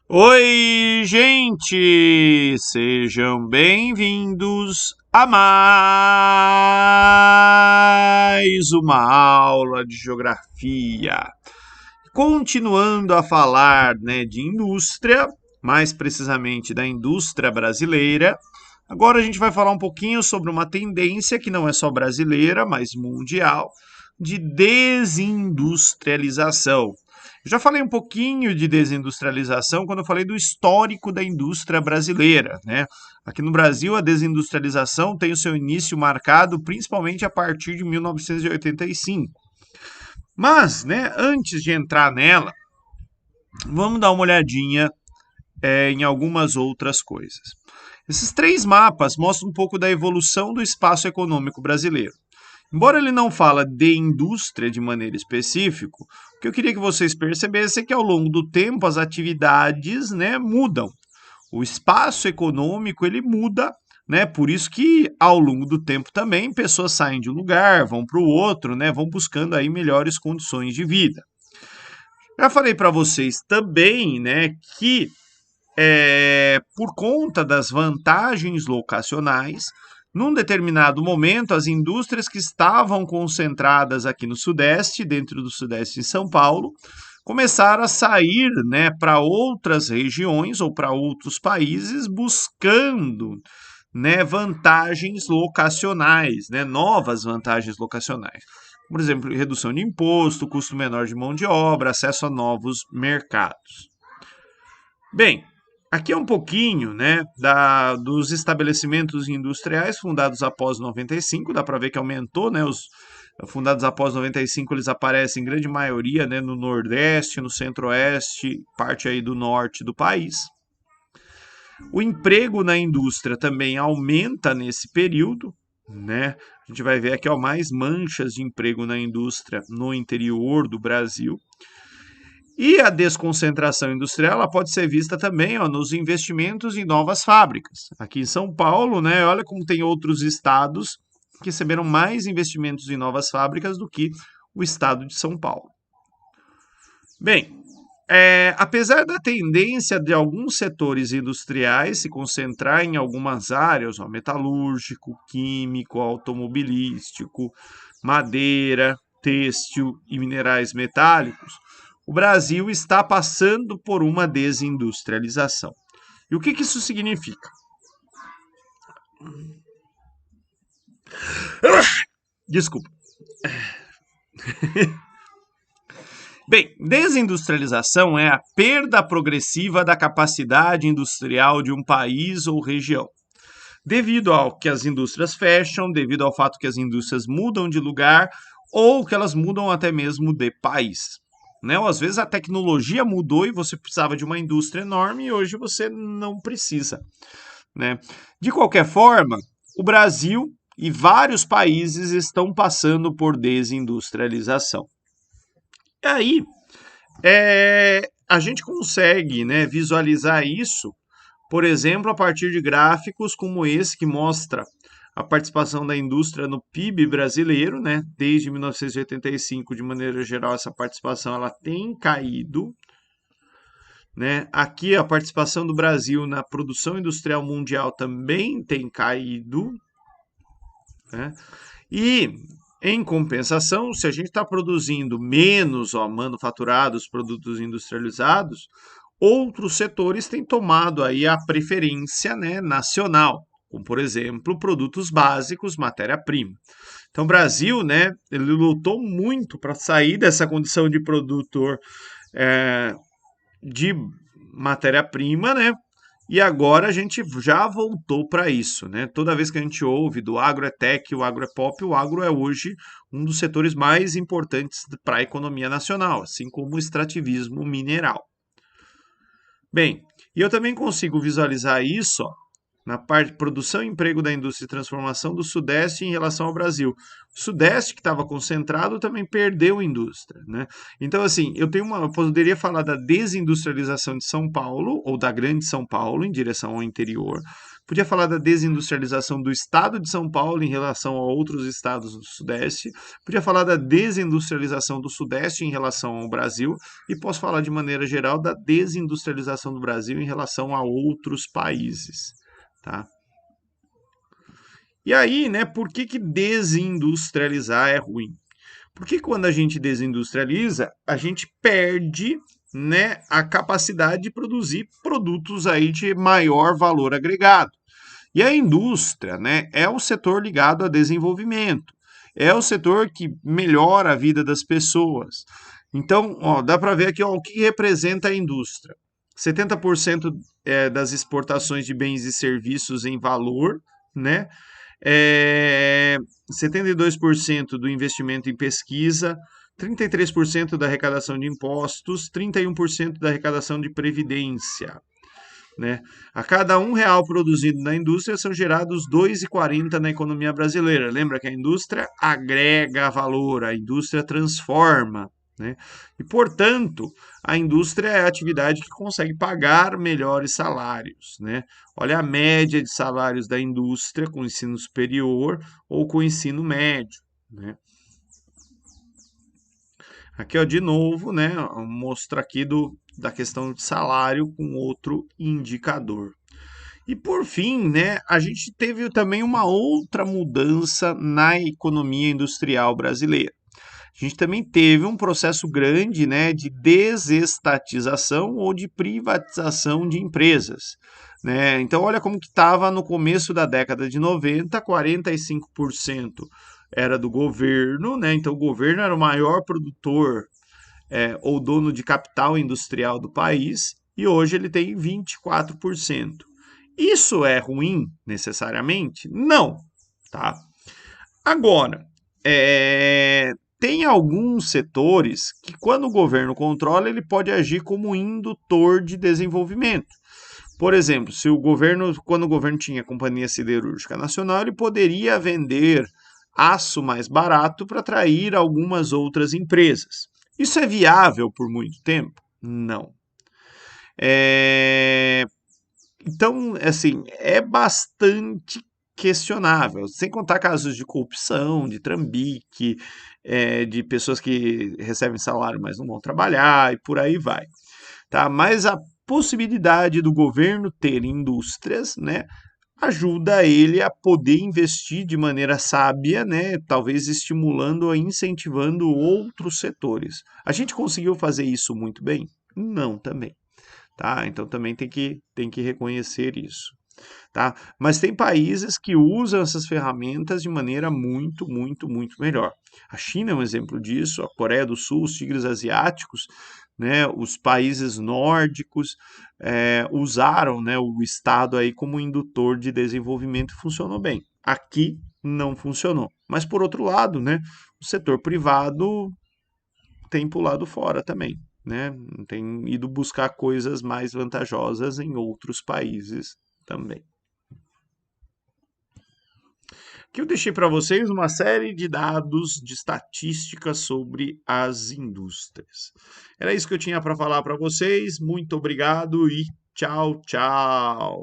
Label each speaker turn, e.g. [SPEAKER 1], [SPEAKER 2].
[SPEAKER 1] Oi, gente! Sejam bem-vindos a mais uma aula de geografia. Continuando a falar, de indústria, mais precisamente da indústria brasileira. Agora a gente vai falar um pouquinho sobre uma tendência que não é só brasileira, mas mundial, de desindustrialização. Eu já falei um pouquinho de desindustrialização quando eu falei do histórico da indústria brasileira, né? Aqui no Brasil, a desindustrialização tem o seu início marcado principalmente a partir de 1985. Mas, antes de entrar nela, vamos dar uma olhadinha em algumas outras coisas. Esses três mapas mostram um pouco da evolução do espaço econômico brasileiro. Embora ele não fala de indústria de maneira específica, o que eu queria que vocês percebessem é que ao longo do tempo as atividades, mudam. O espaço econômico ele muda, Por isso que ao longo do tempo também pessoas saem de um lugar, vão para o outro, vão buscando aí melhores condições de vida. Já falei para vocês também, que por conta das vantagens locacionais, num determinado momento, as indústrias que estavam concentradas aqui no Sudeste, dentro do Sudeste em São Paulo, começaram a sair, para outras regiões ou para outros países, buscando, vantagens locacionais, novas vantagens locacionais. Por exemplo, redução de imposto, custo menor de mão de obra, acesso a novos mercados. Bem, aqui é um pouquinho, dos estabelecimentos industriais fundados após 95. Dá para ver que aumentou, os fundados após 95 eles aparecem em grande maioria, no Nordeste, no Centro-Oeste, parte aí do Norte do país. O emprego na indústria também aumenta nesse período, A gente vai ver aqui, mais manchas de emprego na indústria no interior do Brasil. E a desconcentração industrial ela pode ser vista também nos investimentos em novas fábricas. Aqui em São Paulo, olha como tem outros estados que receberam mais investimentos em novas fábricas do que o estado de São Paulo. Bem, apesar da tendência de alguns setores industriais se concentrar em algumas áreas, metalúrgico, químico, automobilístico, madeira, têxtil e minerais metálicos, o Brasil está passando por uma desindustrialização. E o que isso significa? Desculpa. Bem, desindustrialização é a perda progressiva da capacidade industrial de um país ou região. Devido ao que as indústrias fecham, devido ao fato que as indústrias mudam de lugar ou que elas mudam até mesmo de país. Ou às vezes a tecnologia mudou e você precisava de uma indústria enorme e hoje você não precisa. De qualquer forma, o Brasil e vários países estão passando por desindustrialização. E aí, a gente consegue visualizar isso, por exemplo, a partir de gráficos como esse que mostra a participação da indústria no PIB brasileiro, desde 1985, de maneira geral, essa participação ela tem caído. Aqui a participação do Brasil na produção industrial mundial também tem caído. E, em compensação, se a gente está produzindo menos manufaturados, produtos industrializados, outros setores têm tomado aí a preferência nacional, como, por exemplo, produtos básicos, matéria-prima. Então, o Brasil, ele lutou muito para sair dessa condição de produtor de matéria-prima, E agora a gente já voltou para isso, Toda vez que a gente ouve do agro é tech, o agro é pop, o agro é hoje um dos setores mais importantes para a economia nacional, assim como o extrativismo mineral. Bem, e eu também consigo visualizar isso na parte de produção e emprego da indústria e transformação do Sudeste em relação ao Brasil. O Sudeste, que estava concentrado, também perdeu indústria. Então, assim, eu poderia falar da desindustrialização de São Paulo, ou da Grande São Paulo, em direção ao interior, podia falar da desindustrialização do estado de São Paulo em relação a outros estados do Sudeste, podia falar da desindustrialização do Sudeste em relação ao Brasil, e posso falar de maneira geral da desindustrialização do Brasil em relação a outros países, tá? E aí, né, por que que desindustrializar é ruim? Porque quando a gente desindustrializa, a gente perde, né, a capacidade de produzir produtos aí de maior valor agregado. E a indústria, né, é o setor ligado a desenvolvimento, é o setor que melhora a vida das pessoas. Então, ó, dá para ver aqui ó, o que representa a indústria. 70% das exportações de bens e serviços em valor, né? É, 72% do investimento em pesquisa, 33% da arrecadação de impostos, 31% da arrecadação de previdência. Né? A cada R$ 1 produzido na indústria são gerados R$ 2,40 na economia brasileira. Lembra que a indústria agrega valor, a indústria transforma. Né? E, portanto, a indústria é a atividade que consegue pagar melhores salários. Né? Olha a média de salários da indústria com ensino superior ou com ensino médio. Né? Aqui, ó, de novo, né, mostra aqui da questão de salário com outro indicador. E por fim, né, a gente teve também uma outra mudança na economia industrial brasileira. A gente também teve um processo grande, né, de desestatização ou de privatização de empresas. Né? Então, olha como que estava no começo da década de 90, 45% era do governo, né? Então o governo era o maior produtor ou dono de capital industrial do país, e hoje ele tem 24%. Isso é ruim necessariamente? Não, tá? Agora, tem alguns setores que, quando o governo controla, ele pode agir como indutor de desenvolvimento. Por exemplo, se o governo, quando o governo tinha a Companhia Siderúrgica Nacional, ele poderia vender aço mais barato para atrair algumas outras empresas. Isso é viável por muito tempo? Não. Então, assim, é bastante questionável, sem contar casos de corrupção, de trambique, de pessoas que recebem salário, mas não vão trabalhar e por aí vai. Tá? Mas a possibilidade do governo ter indústrias, né, ajuda ele a poder investir de maneira sábia, né, talvez estimulando ou incentivando outros setores. A gente conseguiu fazer isso muito bem? Não, também. Tá? Então também tem que reconhecer isso. Tá? Mas tem países que usam essas ferramentas de maneira muito, muito, muito melhor. A China é um exemplo disso, a Coreia do Sul, os tigres asiáticos, né, os países nórdicos usaram, né, o Estado aí como indutor de desenvolvimento e funcionou bem. Aqui não funcionou. Mas por outro lado, né, o setor privado tem pulado fora também. Né? Tem ido buscar coisas mais vantajosas em outros países também. Aqui eu deixei para vocês uma série de dados, de estatísticas sobre as indústrias. Era isso que eu tinha para falar para vocês. Muito obrigado e tchau, tchau.